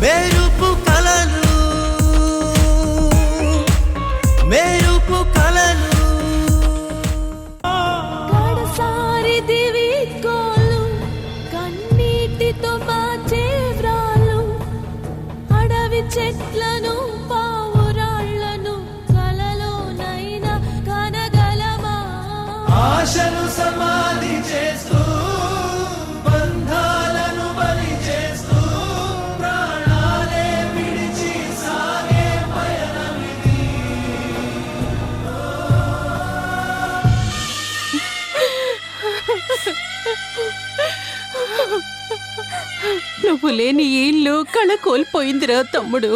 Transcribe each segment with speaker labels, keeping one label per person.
Speaker 1: మెరుపు కలలు మెరుపు కలలు
Speaker 2: కడసారి దివి కోలు కన్నీటితో మార్చే వ్రాలు అడవి చెట్లను పావురాళ్లను కలలోనైనా కనగలమా
Speaker 1: ఆశను సమాధి చేస్తూ బంధాలను బలి చేస్తూ ప్రాణాలే విడిచి సాగే పయనమిది
Speaker 3: నువ్వు లేని ఈ ఇల్లు కళ కోల్పోయిందిరా తమ్ముడు.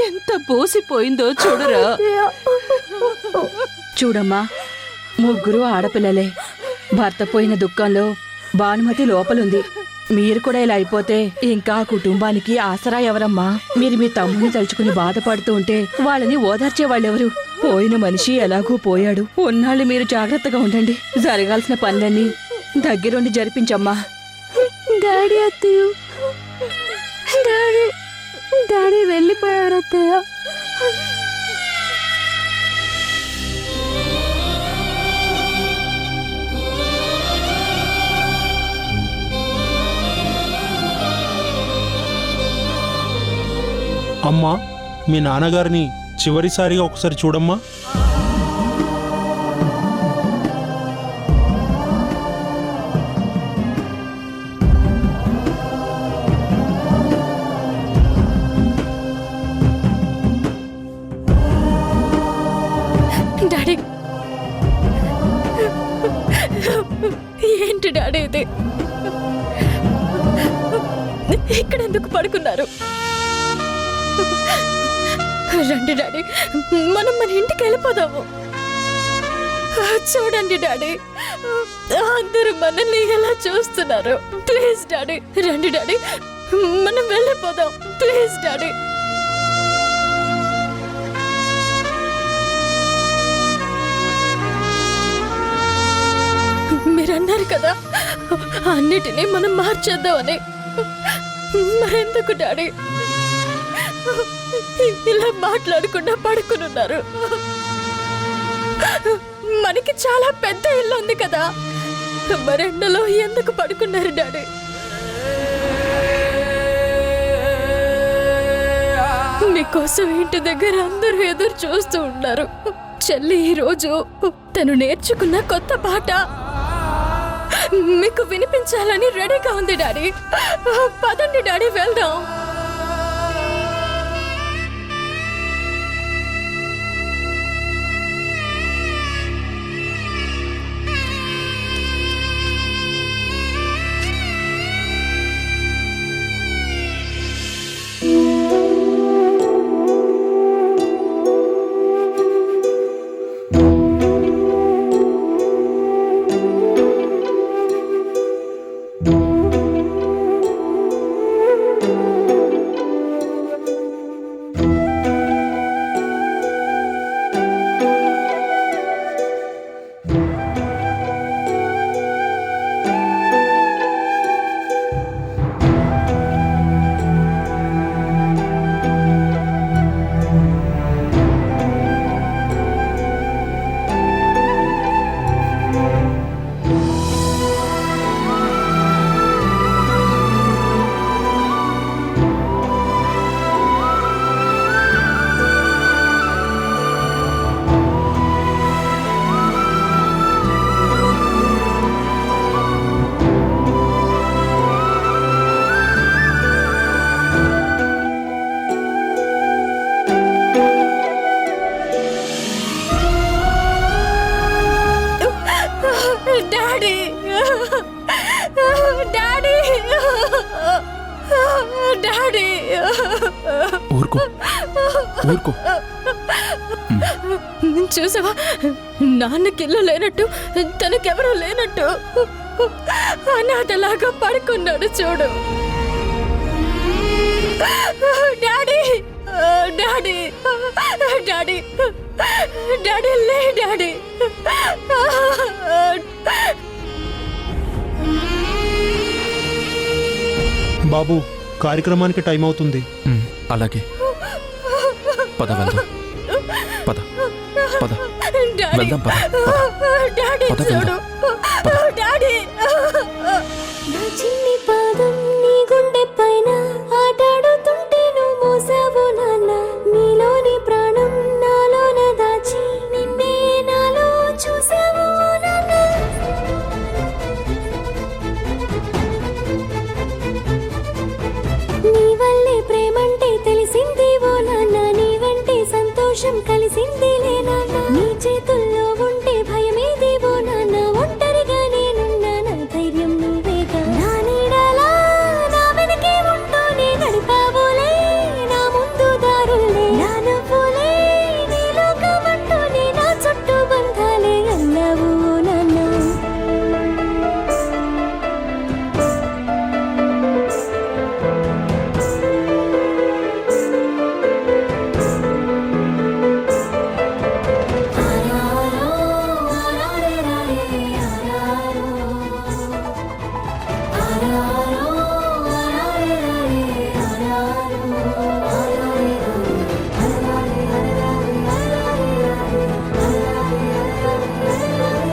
Speaker 3: ఎంత పోసిపోయిందో చూడరా.
Speaker 4: చూడమ్మా, ముగ్గురు ఆడపిల్లలే. భర్త పోయిన దుఃఖంలో భానుమతి లోపలుంది. మీరు కూడా ఇలా అయిపోతే ఇంకా కుటుంబానికి ఆసరా ఎవరమ్మా? మీరు మీ తమ్ముని తలుచుకుని బాధపడుతూ ఉంటే వాళ్ళని ఓదార్చే వాళ్ళెవరు? పోయిన మనిషి ఎలాగూ పోయాడు. ఉన్నాళ్ళు మీరు జాగ్రత్తగా ఉండండి. జరగాల్సిన పనులన్నీ దగ్గరుండి జరిపించమ్మా.
Speaker 2: డాడీ అత్తయ్య, డాడీ వెళ్ళిపోయారు అత్తయ్య.
Speaker 5: అమ్మా, మీ నాన్నగారిని చివరిసారిగా ఒకసారి చూడమ్మా.
Speaker 2: డాడీ, ఏంటి డాడీ ఇది? ఇక్కడ ఎందుకు పడుకున్నారు? రండి డాడీ, మనం మన ఇంటికి వెళ్ళిపోదాము. చూడండి డాడీ, అందరూ మనల్ని ఎలా చూస్తున్నారు. ప్లీజ్ డాడీ, రండి డాడీ, మనం వెళ్ళిపోదాం. Please daddy. మీరన్నారు కదా అన్నిటినీ మనం మార్చేద్దామని. మరెందుకు డాడీ ఇలా మాట్లాడకుండా పడుకునున్నారు? మనకి చాలా పెద్ద ఇల్లు ఉంది కదా, మరెండలో ఎందుకు పడుకున్నారు డాడీ? మీకోసం ఇంటి దగ్గర అందరూ ఎదురు చూస్తూ ఉన్నారు. చెల్లి ఈరోజు తను నేర్చుకున్న కొత్త పాట మీకు వినిపించాలని రెడీగా ఉంది డాడీ. పదండి డాడీ, వెళ్దాం.
Speaker 5: ఊరుకో.
Speaker 2: చూసావా, నాన్నకిల్లు లేనట్టు, తనకెవరూ లేనట్టు అనాథలాగా పడుకున్నాడు. చూడు డాడీ, డాడీ, డాడీ, డాడీ, లే డాడీ.
Speaker 5: బాబు, కార్యక్రమానికి టైం అవుతుంది.
Speaker 6: అలాగే పద వెళ్దాం. పద పద
Speaker 2: డాడీ
Speaker 6: వెళ్దాం. పద పద
Speaker 2: డాడీ
Speaker 6: పద
Speaker 2: చూడు
Speaker 6: వెళ్దాం.
Speaker 2: డాడీ
Speaker 7: నా చిన్ని పాదం నీ గుండె పైన ఆటాడుతుంటే నువ్వు మోసావు నాన్న. నీలోని ప్రాణం నాలోన దాచి నిన్నే నాలో చూసావు నాన్న. నీ వల్లే ప్రేమంటే తెలిసింది ఓ నాన్న. నీ వెంటే సంతోషం కలిసిందిలే నాన్న. నీ చేతుల్లో ఉంటే భయమేది ఓ నాన్న. ఒంటరిగా నేనున్నా నా ధైర్యం నువ్వేగా. నా నీడలా నా వెనకే ఉంటూ నే నడిపావులే నా ముందు దారులే. నా నవ్వులే నీ లోకమంటూనే నా చుట్టూ బంధాలే అన్నావు ఓ నాన్న.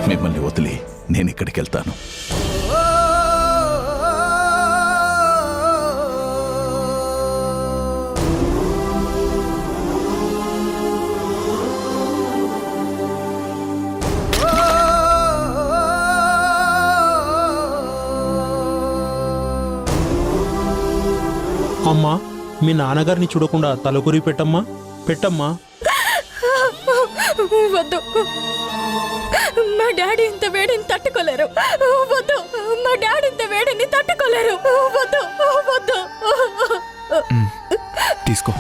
Speaker 8: మిమ్మల్ని వదిలి నేను ఇక్కడికి వెళ్తాను.
Speaker 5: అమ్మా, మీ నాన్నగారిని చూడకుండా తలకొరి పెట్టమ్మా. పెట్టమ్మా.
Speaker 2: వద్దు, మా డాడీ ఇంత వేడిని తట్టుకోలేరు. వద్దు, మా డాడీ ఇంత వేడిని తట్టుకోలేరు. వద్దు వద్దు.
Speaker 6: తీసుకో.